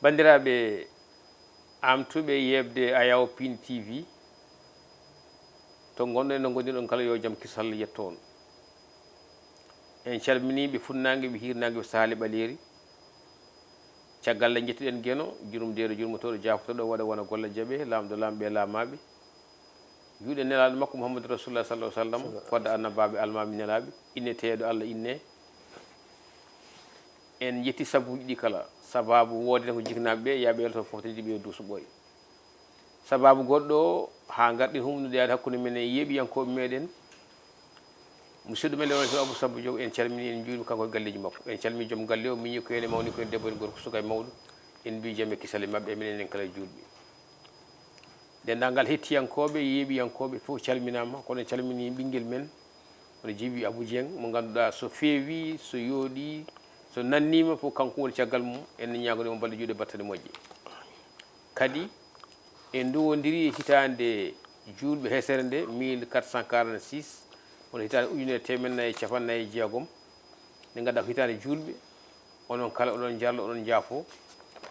bandiraɓe amtuɓe yebde Ayaw Pin TV to gonɗon no gonɗiɗon kala yo jaam kiso Allah yetto on en calminiɓe funnague ɓe hirnague ɓe sahale ɓaleri caggal nde jettiɗen gueno jurumdeɗo jurmotoɗo jafotoɗo waɗa wona golla jaaɓe lamɗo lamɓe lamaɓe juuɗe nelaɗo makko Mouhamadou Rasulullah sallallahu alaihi wasallam fodde annabaɓe almaɓe nelaɓe inneteɗo Allah inne en yetti sabuji ɗi kala sababu wodde ko jiknaɓeɓe yaaɓe elto foof tadi ɓe duuso ɓooy sababu goɗɗo ha garɗin humnude yaade hakkude men e yeeɓiyankoɓe meɗen musidɗo men lewonto Abou Samba Diop en calmini en juurima kanko e galleji makko en calmini joom galle o miñi ko ene mawni ko en debbo en gorko suka e mawɗo en mbi jaam e kisale mabɓe e minen en kala julɓe dendagal hettiyankoɓe yeeɓiyankoɓe fof calminama kono en calmini ɓinguel men ono Djiby Abou Dieng mo ganduɗa so feewi so yooɗi so nannima fof kanko woni caggal mum en ñagonimo balɗe juuɗe battane moƴƴe kadi en duwodiri e hitande julɓe heesere nde 1446 wono hitande ujunere temennayyi e capannayyi e jeegom nde ganduɗa ko hitande julɓe onon kala oɗon jallo oɗon jaafo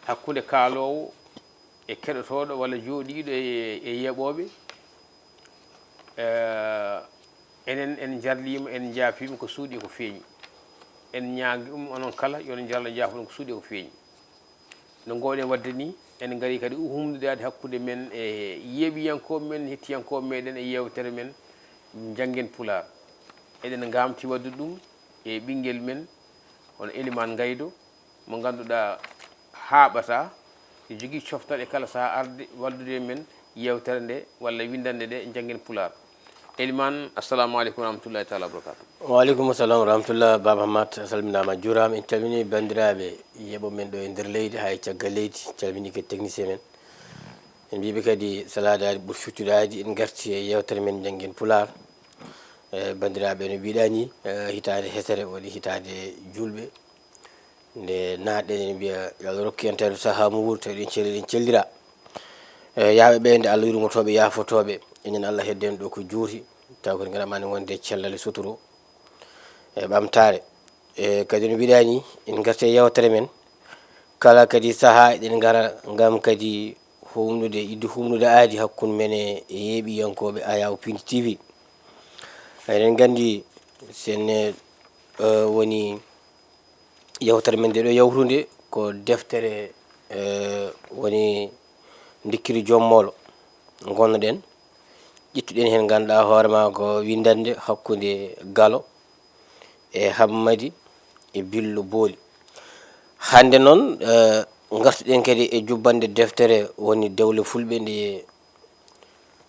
hakkude kaalowo e keɗotoɗo walla jooɗiɗo e yeeɓoɓe enen en jarlima en jaafima ko suuɗi ko feeñi en ñaagi onon kala yonon jallo jaafo ɗum ko suuɗi ko feeñi no gowɗen wadde ni en gari kadi humdudade hakkude men e yeeɓiyankoɓe men hettiyankoɓe meɗen e yewtere men janggen pular eɗen gamti wadde ɗum e ɓinguel men hono Elimane Gaydo mo ganduɗa haaɓata e jogui coftal e kala saaha arde wallude men yewtere nde walla windande nde janggen pular Elimane assalamu aleykum warahmatullahi taala wabarakatuh. Waaleykum salam warahmatullah Baba Hammat a salminama juurama en calmini bandiraɓe yeeɓo men ɗo e nder leydi hay caggal leydi calmini kadi technicien men en mbiɓe kadi saladade ɓuuri fittudade en garti e yewtere men janggen pular bandiraɓe no mbiɗani hitande hesere woni hitande julɓe nde natɗen en mbiya yo Allah rokku en tawde saaha muwur tawi eɗen cellira yaaɓe ɓe nde Allah yurmotoɓe yafotoɓe enen Allah hedden ɗo ko juuti taw kadi gaɗamani wonde cellal e suturo e ɓamtare kadi no mbiɗani en garti e yewtere men kala kadi saaha eɗen gara gam kadi humnude idde humnude aadi hakkude men e yeeɓiyankoɓe Ayaw Pin TV eɗen gandi senne woni yewtere men nde ɗo yawtude ko deftere woni dikkiri jommolo gonnoɗen ƴettuɗen hen ganduɗa hoorema ko windande hakkude Galo e Hammadi e Billo Booli hande noon gartuɗen kadi e jubbande deftere woni Dewle Fulɓe nde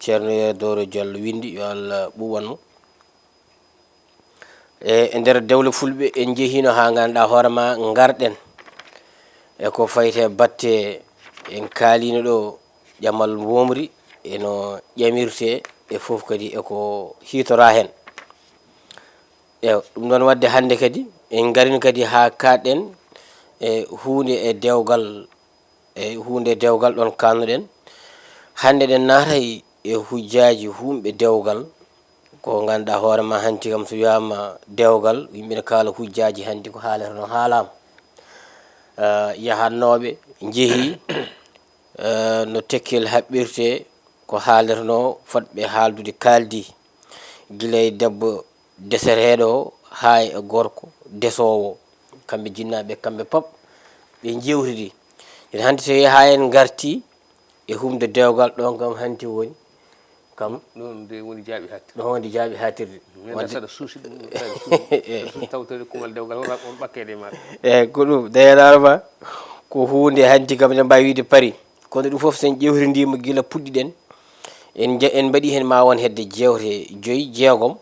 ceerno Yero Diallo windi yo Allah ɓuɓanmo e nder Dewle Fulɓe en jeehino ha ganduɗa hoorema garɗen eko fayte batte en kaalino ɗo ƴamal womri eno ƴamirte e foof kadi eko hitora hen ɗum ɗon wadde hande kadi en garini kadi ha kaɗɗen e hunde e dewgal ɗon kalnoɗen hande ɗen natay e hujjaji humɓe dewgal ko ganduɗa hoorema hanti kam so wiyama dewgal yimɓe ne kaala hujjaji hanti ko haalata no haalama yahannoɓe jeehi no tekkel haɓɓirte ko haalirno fotɓe haaldude kaldi guila e debbo desereɗo o ha e gorko desowo kamɓe jinnaɓe kamɓe pop ɓe jewtidi ene hanti so yeehi ha en garti e humde dewgal ɗon kam hanti woni kam ɗon de woni jaaɓi hattirde ɗon woni jaaɓi hattirde saɗa suusi ɗum tawtorde kumal dewgal on ɓakkede maɗa eyyi ko ɗum dayanarma ko hunde hanti kam ne mbawi wiide paari kono ɗum foof sen ƴewtidima guila puɗɗiɗen en mbaɗi hen ma won hedde jewte 5 jeegom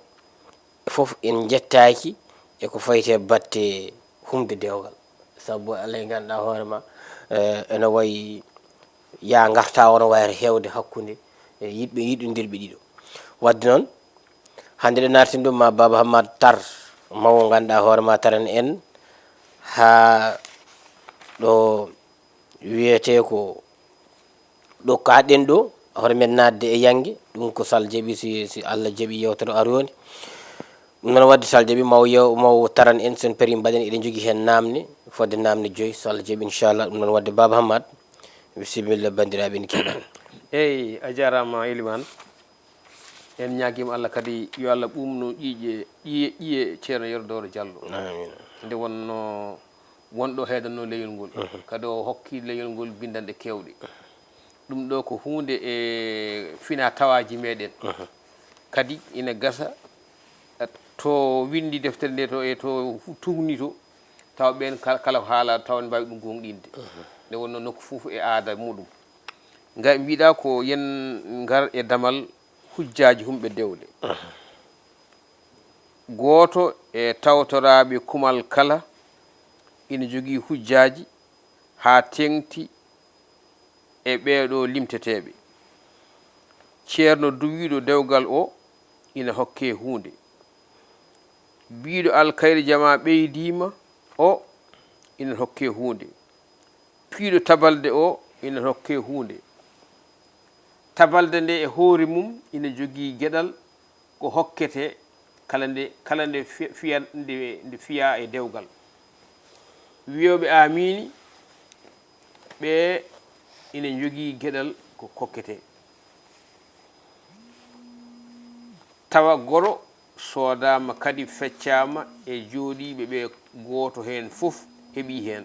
foof en jettaki eko fayte batte humde dewgal saabu Allah e ganduɗa hoorema ene wayi ya garta wono wayata hewde hakkude yimɓe yiɗodirɓe ɗiɗo wadde noon hande ɗe nartin ɗum ma Baba Hammat tar mawo ganduɗa hoorema taran en ha ɗo wiyete ko ɗo kaɗen ɗo hoore men nadde e yangue ɗum ko sall jaaɓi si Allah jaaɓi yewtere aroni ɗum noon wadde sall jaaɓi maw taran en sen paari mbaɗen eɗen jogui hen namde fodde namde joyi so Allah jaaɓi inchallah ɗum noon wadde Baba Hammat bisimilla bandiraɓe ni keeɗa. eyyi a jarama Elimane en ñaguima Allah kadi yo Allah ɓumno ƴiye ceerno Yero Diallo amina nde wonno wonɗo heedanno leñol ngol kadi o hokki leñol ngol bindanɗe kewɗe ɗum ɗo ko hunde e fina tawaji meɗen kadi ina gasa to windi deftere nde to e to tugni to taw ɓen kala ko haala taw ne mbawi ɗum gonɗinde nde wonno nokku fof e aada muɗum nga mbiɗa ko yen ngar e damal hujjaji humɓe dewle goto e tawtoraɓe kumal kala ina jogui hujjaji ha tengti e ɓeeɗo limteteɓe ceerno duwiɗo dewgal o ina hokke hunde biɗo alkayri jama ɓeydima o ina hokke hunde piiɗo tabalde o ina hokke hunde tabalde nde e hoore mum ina jogii geɗal ko hokkete kala nde fiya e dewgal wiyoɓe amini ɓe ina jogii geɗal ko hokkete tawa goro soodama kadi feccama e jooɗiɓe ɓe goto hen fof heeɓi hen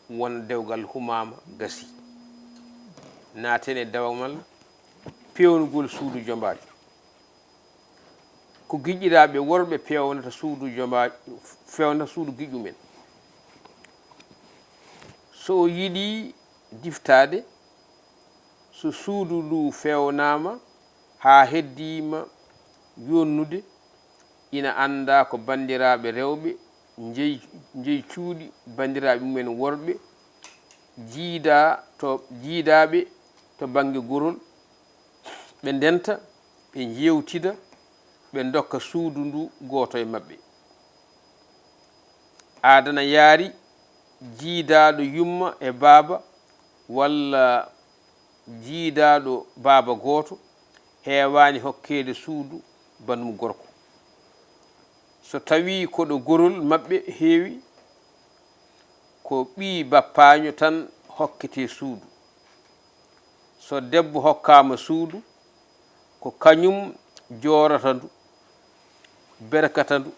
won dewgal humama gasi naaten e dewgal pewnugol suudu jombajo ko giƴƴiraɓe worɓe pewnata suudu jombajo fewnata suudu giƴƴumen so o yiiɗi diftade so suudu ndu fewnama ha heddima yonnude ina anda ko bandiraɓe rewɓe jeeyi cuuɗi bandiraɓe mumen worɓe jiidaɓe to banggue gorol ɓe ndenta ɓe jewtida ɓe dokka suudu ndu goto e mabɓe adana yaari jiidaɗo yumma e baaba walla jiidaɗo baaba goto heewani hokkede suudu banum gorko so tawi koɗo gorol maɓɓe heewi ko ɓi bappaño tan hokkete suudu so debbo hokkama suudu ko kañum jorata ndu berkata ndu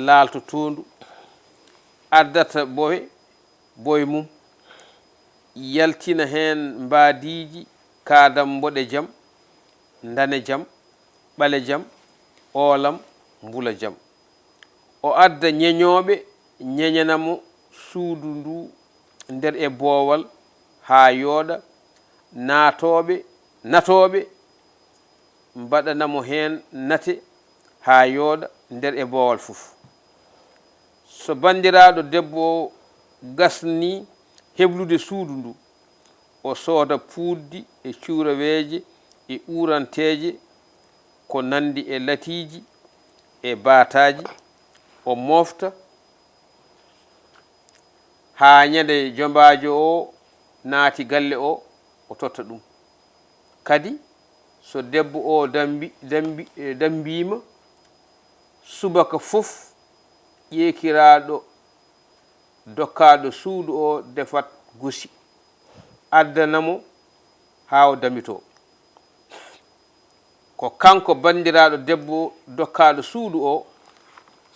laaltoto ndu addata boye mum yaltina hen mbadiji kadam mboɗe jaam dane jaam ɓale jaam oolam mbula jaam o adda ñeñoɓe ñeñanamo suudu ndu nder e boowal ha yooɗa natoɓe mbaɗanamo hen nate ha yooɗa nder e boowal fof so bandiraɗo debbo o gasni heblude suudu ndu o sooda puuddi e cuuraweje e uranteje ko nandi e latiji e baataji o mofta ha ñande jombajo o naati galle o totta ɗum kadi so debbo o dambima subaka fof ƴeekiraɗo dokkaɗo suudu o defat gosi addanamo ha o damito ko kanko bandiraɗo debbo dokkaɗo suudu o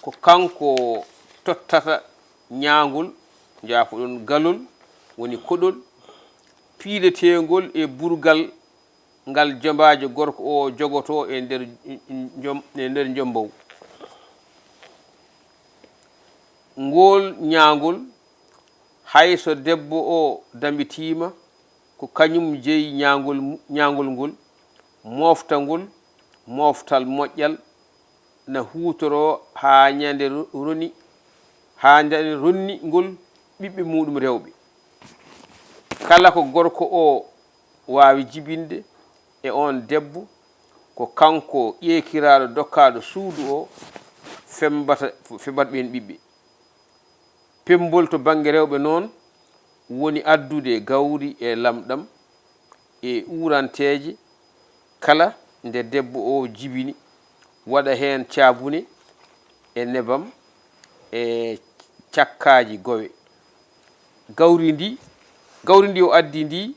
ko kanko tottata ñaagol jaafoɗon galol woni koɗol piiletengol e burgal ngal jombajo gorko o jogoto e nder jombow ngol ñaagol hay so debbo o dambitima ko kañum jeeyi ñaagol ngol moftangol moftal moƴƴal na hutoro ha ñande ronni ngol ɓiɓɓe muɗum rewɓe kala ko gorko o wawi jibinde e on debbo ko kanko ƴeekiraɗo dokkaɗo suudu o febat ɓen ɓiɓɓe pembol to banggue rewɓe noon woni addude gawri e lamɗam e uranteje kala nde debbo o jibini waɗa hen caabune e nebam e cakkaji gowe gawri ndi o addi ndi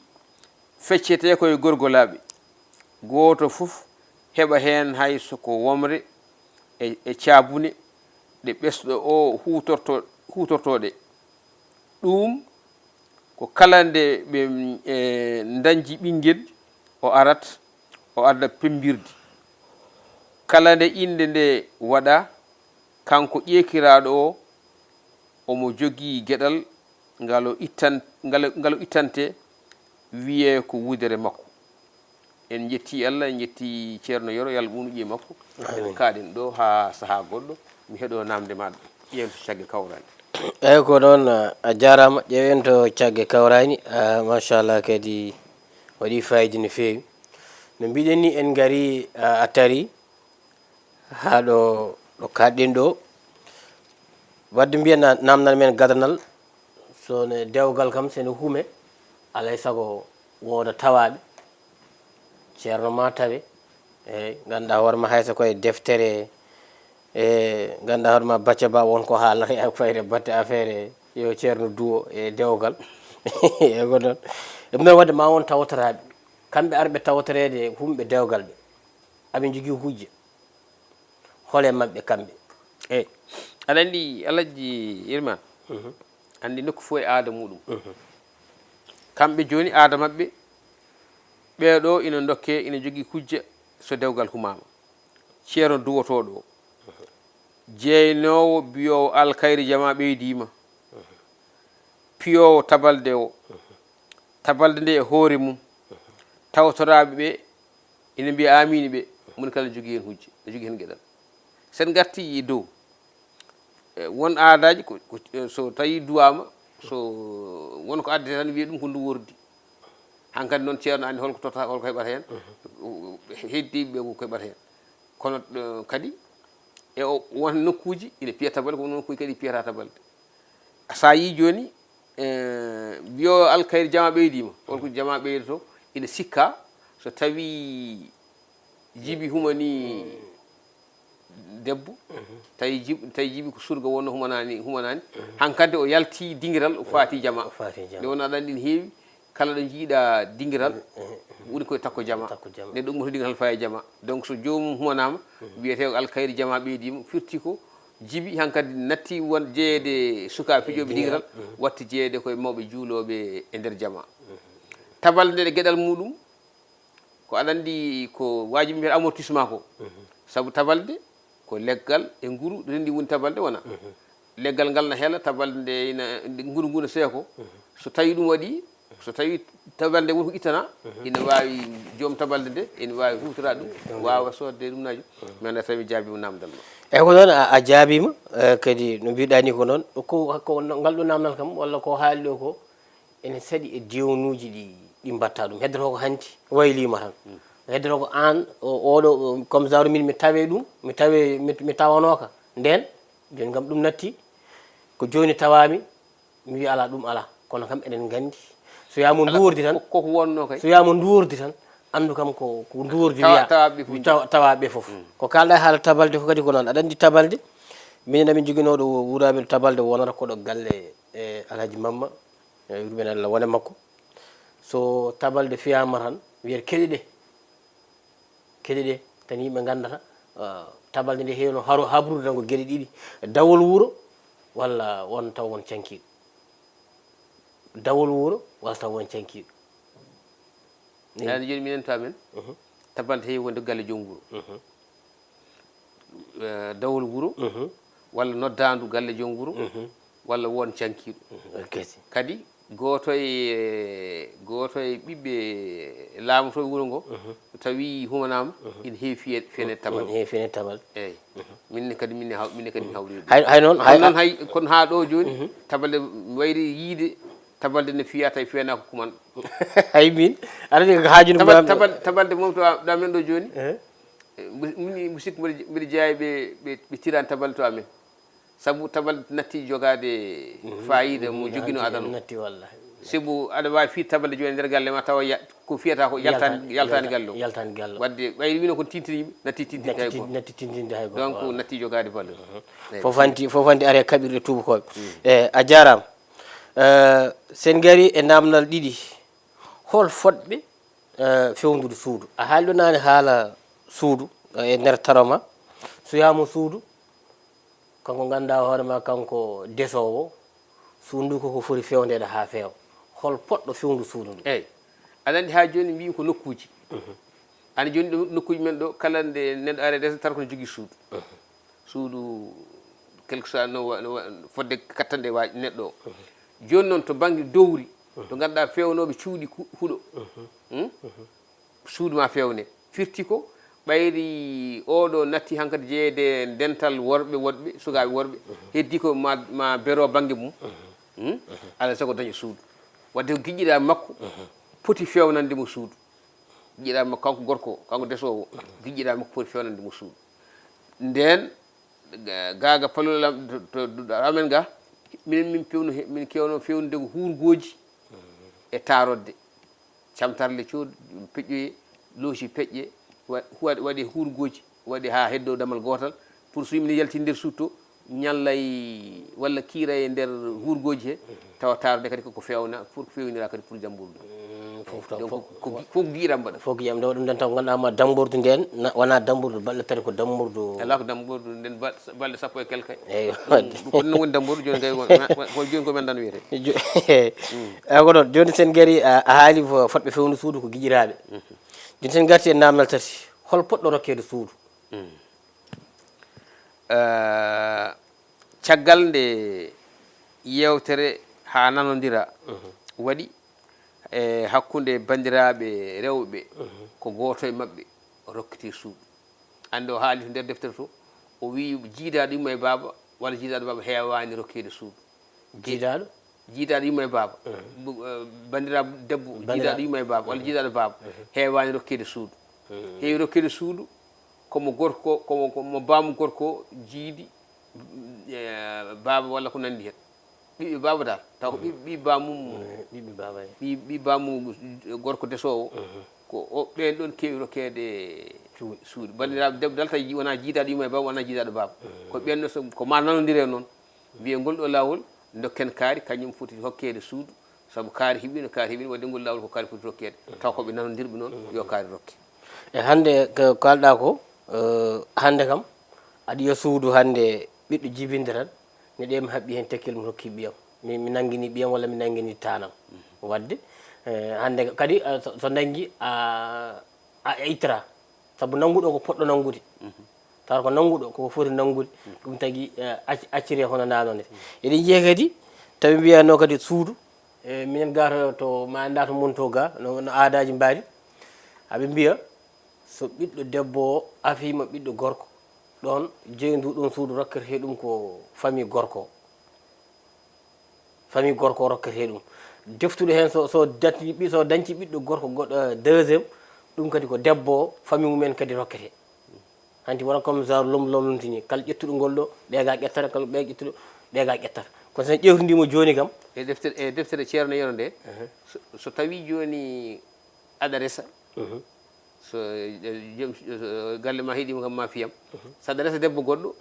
feccete koye gorgolaɓe goto fof heɓa hen hay soko womre e cabune ɗe ɓesɗo o hutortoɗe ɗum ko kala nde ɓe dañji ɓinguel o arat o adda pembirdi kala nde inde nde waɗa kanko ƴekiraɗo o omo jogii gueɗal ngal o ittante wiye ko wudere makko en jetti Allah en jetti ceerno Yoro yo Allah ɓuunuƴe makko en kaaɗen ɗo ha saaha goɗɗo mi heeɗo namde maɗa ƴeewen to cagge kawrani eyyi ko noon a jarama ƴeewen to cagge kawrani machallah kadi waɗi fayida no fewi no mbiɗen ni en gari a tari ha ɗo kaɗɗen ɗo wadde mbiyen namdal men gadanal sone dewgal kam sene huume alay saago wooda tawaɓe ceerno ma tawe eyyi ganduɗa hoorema hayso koye deftere ganduɗa hoorema Bacca Ba wonko haalata e fayde batte affaire yo ceerno duwo e dewgal e ko noon ɗum noon wadde ma won tawtoraɓe kamɓe arɓe tawtorede humɓe dewgal ɓe aɓe jogui hujja hole mabɓe kamɓe eyyi aɗa andi Alaji Irman andi nokku fo e aada muɗum kamɓe joni aada mabɓe ɓeɗo ina dokke ina jogui hujja so dewgal humama ceerno duwotoɗo o jeynowo biyowo alkayri jama ɓeydima piyowo tabalde o tabalde nde e hoore mum tawtoraɓe ɓe ina mbiya amini ɓe moni kala ne jogui hen hujja ne jogui hen gueɗal sen garti dow won aadaji so tawi duwama so wonko addete tan wiya ɗum ko ndu wordi hankkadi noon ceerno andi holko totta holko heɓata hen heddiɓe ɓe ko heɓata hen kono kadi e won nokkuji ina piya tabalde ko nokkuji kadi piyata tabalde sa yi joni mbiyo alkayri jama ɓeydima holko jama ɓeydoto ina sikka so tawi jibi humani debbo tawi jibi ko surga wonno humanani hankkadi o yalti dinguiral o faati jama nde won aɗa andi ne heewi kala ɗo jiiɗa dinguiral woni koye takko jama nde ɗum moto dinguiral faye jama donc so jomum humanama wiyete ko alkayri jama ɓeydima firti ko jibi hankkadi natti won jeeyede sukaɓe fijoɓe dinguiral watti jeeyede koye mawɓe juuloɓe e nder jama tabalde nde gueɗal muɗum ko aɗa andi ko wajibi mbiyata amortissement ko saabu tabalde ko leggal e nguru rendi woni tabalde wona leggal ngal na heela tabalde nde ina nguru ngu ne seeko so tawi ɗum waɗi so tawi tabalde woni ko ittana ina wawi joom tabalde nde ina wawi hutora ɗum wawa sodde ɗum najo mi anda tawi jaabima namdal ma eyyi ko noon a jaabima kadi no mbiɗa ni ko noon ko ngal ɗo namdal kam walla ko haali ɗo ko ene saaɗi e dewnuji ɗi mbatta ɗum heddoro ko hanti waylima tan heddoro ko an oɗo comme genre min mi tawe ɗum mi tawanoka nden joni kam ɗum natti ko joni tawami mi wi ala ɗum ala kono kam eɗen gandi so yamo duwordi tan koko wonno kay so yamo duwordi tan andu kam ko duwordi wiya tawaɓe foof ko kalɗa haala tabalde ko kadi ko noon aɗa andi tabalde minen amin joguinoɗo wuraɓe tabalde wonata koɗo galle e Alhaji Mamma yurmen Allah wone makko so tabalde fiyama tan wiyata keɗe ɗe tan yimɓe gandata tabalde nde hewno habrude tan ko gueɗe ɗiɗi dawol wuuro walla won taw won cankiɗo dawol wuuro walla taw won cankiɗo yani joni minen to amen tabalde heewi wonde galle joom wuuro dawol wuuro walla noddandu galle joom wuuro walla won cankiɗo kadi goto e ɓiɓɓe laamotoɓe wuuro ngo tawi humanama ina heewi fiyene tabalde eyyi minne kadi mi hawri hay noon kono ha ɗo joni tabalde wayri yiide tabalde ne fiya tawi fiyana ko kuman hay min aɗa ko haaju tabalde mom to ɗamen ɗo joni min musidɗo mbiɗa jeeya ɓe tirani tabalde to amen saabu tabalde natti jogade fayida mo joguino adana natti wallahi sibu aɗa wawi fi tabande joni nder galle ma tawa ko fiyata ko yaltani galle o yaltani galle wadde ɓayde wino ko tintini natti tintinde hay goto natti tintinde hay goto donc natti jogade valeur fof hanti ari kaɓirɗe tubakoɓe a jarama sen gari e namdal ɗiɗi hol fodɓe fewnude suudu a haali ɗo nane haala suudu e nder taroma so yamo suudu kanko ganduɗa hoorema kanko desowo suudu koko foti fewnede ha feewa hol poɗɗo fewndu suudu ndu eyyi aɗa andi ha joni mbimi ko nokkuji ana joni ɗo nokkuji men ɗo kala nde neɗɗo ari desa taw kono jogui suudu suudu quelque soit no fodde kattande waji neɗɗo o joni noon to banggue dowri to ganduɗa fewnoɓe cuuɗi huuɗo suudu ma fewne firti ko ɓayri oɗo natti hankkadi jeeyede dental worɓe woɗɓe sukaɓe worɓe heddi ko ma bero banggue mum alay saago daña suudu wadde ko guiƴƴiɗa makko poti fewnande mo suudu guiƴƴiɗa makko kanko gorko kanko desowo guiƴƴiɗa makko poti fewnande mo suudu nden gaga palolam to amen ga min kewno fewnude ko hurgoji e tarodde camtarle coodi peƴƴoye loosi peƴƴe waɗi hurgoji waɗi ha heddo damal gotal pour so yimɓe yalti nder suudu to ñallay walla kiira e nder hurgoji he tawa tarde kadi koko fewna pour ko fewnira kadi pour jamburdu fof guiɗam mbaɗa fof guiƴam nde waɗum nden taw ganduɗama dambourdu nden wona dambourdu balɗe tati ko dambourdu ala ko dambourdu nden balɗe sappo e quelque eyyi ko ɗum woni dambourdu joni kay joni ko men dan wiyete eyyi ko ɗon joni sen gari a haali fodɓe fewnu suudu ko guiƴiraɓe joni sen garti e namdal tati hol poɗɗo rokkede suudu caggal nde yewtere ha nanodira waɗi e hakkude bandiraɓe rewɓe ko goto e mabɓe rokkiti suudu ande o haali to nder deftere to o wi jiidaɗo yumma e baaba walla jiidaɗo baaba heewani rokkede suudu jiidaɗo yumma e baaba bandiraɓe debbo jiidaɗo yumma e baaba walla jiidaɗo baaba heewani rokkede suudu heewi rokkede suudu komo gorko komo baamu gorko jiidi baaba walla ko nandi hen ɓiɓɓe baaba dal taw ko ɓi bamum ɓi bamum gorko desowo ko ɓen ɗon keewi rokkede suudu bandiraɓe debbo dal tawi wona jiidaɗo yumma e baaba wona jiidaɗo baaba ko ɓen ko ma nanodire noon wiye ngol ɗo lawol dokken kaari kañum foti hokkede suudu saabu kaari hiɓino wadde ngol lawol ko kaari foti rokkede taw koɓe nanodirɓe noon yo kaari rokke e hande ko kalɗa ko hande kam aɗa yiya suudu hande ɓiɗɗo jibinde tan mi ɗemi haɓɓi hen tekkil mi hokki ɓiyam mi nanguini ɓiyam walla mi nanguini tanam wadde hande kadi so nangui a ittata saabu nanguɗo ko poɗɗo nangude tawa ko nanguɗo koko foti nangude ɗum tagui accire hono nanode eɗen jiiya kadi tawi mbiyano kadi suudu minen gato to ma anda to monto ga no aadaji mbaɗi haɓe mbiya so ɓiɗɗo debbo o afima ɓiɗɗo gorko ɗon jeydu ɗum suudu rokkete ɗum ko famille gorko rokkete ɗum deftude hen so dañci ɓiɗɗo gorko goɗɗo deuxiéme ɗum kadi ko debbo o famille mumen kadi rokkete hanti wona comme genre lomtini kala ƴettuɗo ngol ɗo ɓeega ƴettata kala ɓe ƴettuɗo ɓeega ƴettata kono sen ƴewtidimo joni kam e deftere ceerno yero nde so tawi joni aɗa resa so galle ma heeɗima kam ma fiyam saɗa resa debbo goɗɗo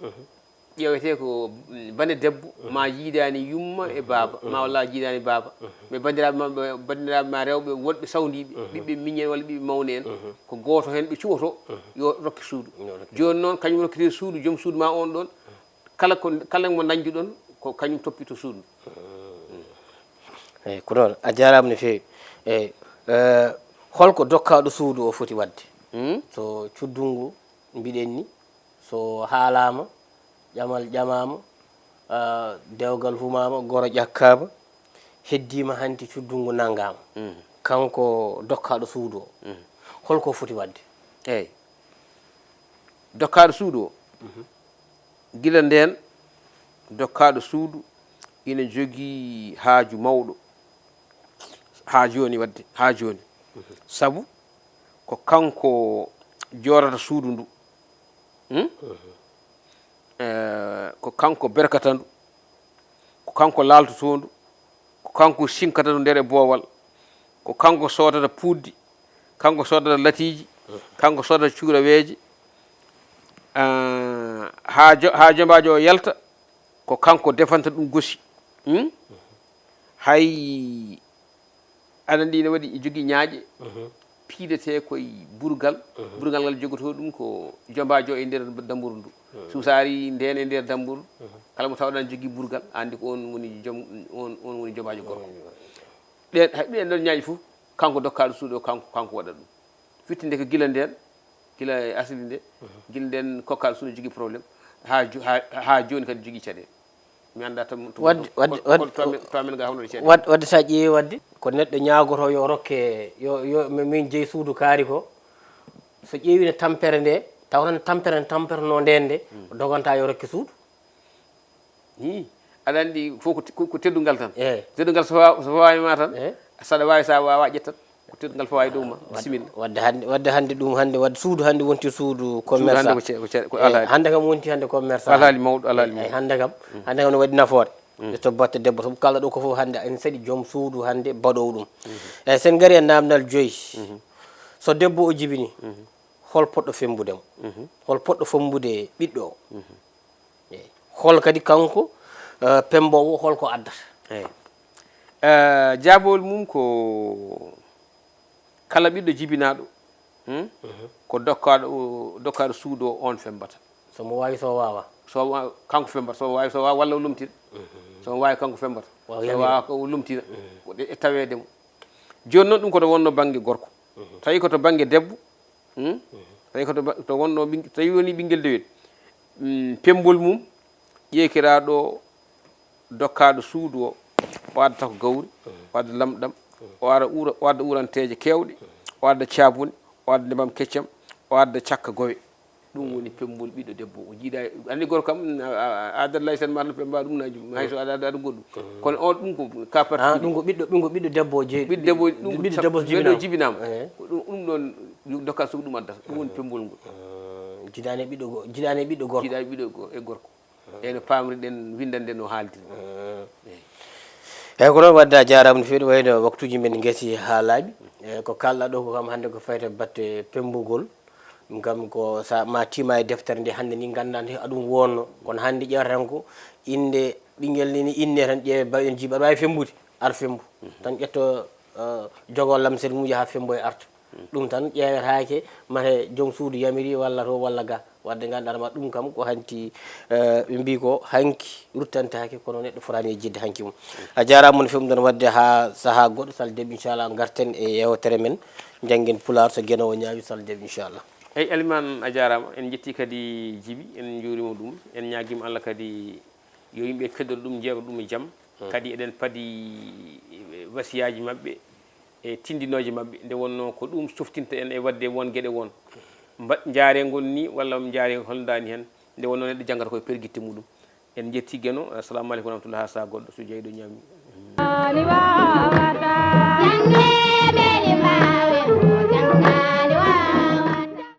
ƴewete ko bane debbo ma jiidani yumma e baaba ma walla jiidani baaba mais bandiraɓe ma rewɓe wonɓe sawdiɓe ɓiɓɓe miñen walla ɓiɓɓe mawni en ko goto hen ɓe cuwoto yo rokke suudu joni noon kañum rokkete suudu joom suudu ma on ɗon kala mo dañjuɗon ko kañum toppito suudu eyyi ko noon a jarama no fewi eyyi holko dokkaɗo suudu o foti wadde so cuddungu mbiɗen ni so haalama ƴamal ƴamama dewgal humama goro ƴakkama heddima hanti cuddungu naggama kanko dokkaɗo suudu o holko foti wadde eyyi dokkaɗo suudu o guila nden dokkaɗo suudu ina jogui haaju mawɗo ha joni wadde ha joni sabu ko kanko jorata suudu ndu ko kanko berkata ndu ko kanko laltoto ndu ko kanko sinkata ɗo nder e boowal ko kanko sodata puuddi kanko sodata latiji kanko sodata cuuraweeje ha jombajo o yalta ko kanko defanta ɗum gosi hay aɗa andi ne waɗi jogui ñaaƴe piidete koye burgal burgal ngal jogoto ɗum ko jombajo e nder damburu ndu suusari nden e nder damburu kala mo tawɗan jogui burgal andi ko on woni on woni jombajo gorko ɗen ɗon ñaaƴe fof kanko dokkaɗo suuɗo kanko waɗa ɗum fittinde ko gila nden gila e asli nde gila nden kokkaɗo suuɗo jogui probléme ha joni kadi jogui caɗele mi anda tamen ga hawno ceeɗe wadde sa ƴeewi wadde ko neɗɗo ñaagoto yo rokke yo min jeeyi suudu kaari ko so ƴeewino tampere nde tawnan tamperno nden nde doganta yo rokke suudu aɗa andi fof ko teddungal tan teddungal so fawima tan saɗa wawi sa wawa ƴettat ko teddungal fawawi dow ma bisimilla wadde hande ɗum hande wadde suudu hande wonti suudu commerçant hande kam wonti hande commerçant alhaali mawɗo alhaali mawɗo hande kam ne waɗi nafoore to batte debbo to kalɗa ɗo ko fof hande en saɗi joom suudu hande baɗowo ɗum eyyi sen gari e namdal joyyi so debbo o jibini hol poɗɗo fembudemo hol poɗɗo fambude ɓiɗɗo o eyyi hol kadi kanko pembowo holko addata eyyi jaabowol mum ko kala ɓiɗɗo jibinaɗo ko dokkaɗo suudu o on fembata somo wawi so wawa kanko fembata so wawi walla o lumtina somo wawi kanko fembata so wawa ko lumtina e tawedemo joni noon ɗum koto wonno banggue gorko tawi koto banggue debbo tawi koto wonno tawi woni ɓinguel dewel pembol mum ƴeekiraɗo dokkaɗo suudu o waddata ko gawri wadda lamɗam wadda uranteje kewɗe wadda cabune wadda ndemam keccam wadda cakka gowe ɗum woni pembol ɓiɗɗo debbo o jiiɗa andi gorko kam adallay sen marno pemba ɗum naji hayso aɗa goɗɗum kono on ɗum ko ka parti ɗum ko ɓiɗɗo debbo o jeeyi ɓiɗɗo debbo jibinama ɗum ɗon dokka sugu ɗum addata ɗum woni pembol ngol jiɗani ɓiɗɗo gorko jiɗani ɓiɗɗo e gorko eno pamri ɗen windande no haaldiri eyyi ko noon wadde a jarama no feewi wayno waktuji men guesi ha laaɓi ko kalɗa ɗo ko kam hande ko fayta batte pembugol ɗum kam ko sa ma tima e deftere nde hande ni gandani aɗum wonno kono hande ƴewata tan ko inde ɓinguel ni inne tan ƴeewe bawi en jiiɓi aɗa wawi fembude ar fembu tan ƴetto jogo lamsel mum yaha fembo e arta ɗum tan ƴewetake mate joom suudu yamiri walla to walla ga wadde gandanma ɗum kam ko hanti ɓe mbi ko hanki ruttantake kono neɗɗo fotani e jidde hanki mum a jarama no femɗon wadde ha saaha goɗɗo sal deeɓi inchallah garten e yewtere men jangguen pular so guenowo ñaawi sal deeɓi inchallah eyyi Elimane a jarama en jetti kadi Djiby en jurima ɗum en ñaguima Allah kadi yo yimɓe keddora ɗum jeeya ɗum e jaam kadi eɗen paadi wasiyaji mabɓe e tindinoje mabɓe nde wonno ko ɗum softinta en e wadde won gueɗe won jaarengol ni walla jaare hollodani hen nde wonno neɗɗo janggata koye perguitte muɗum en jetti gueno assalamu aleykum wa rahmatullah ha sa goɗɗo so jeeyiɗo ñaami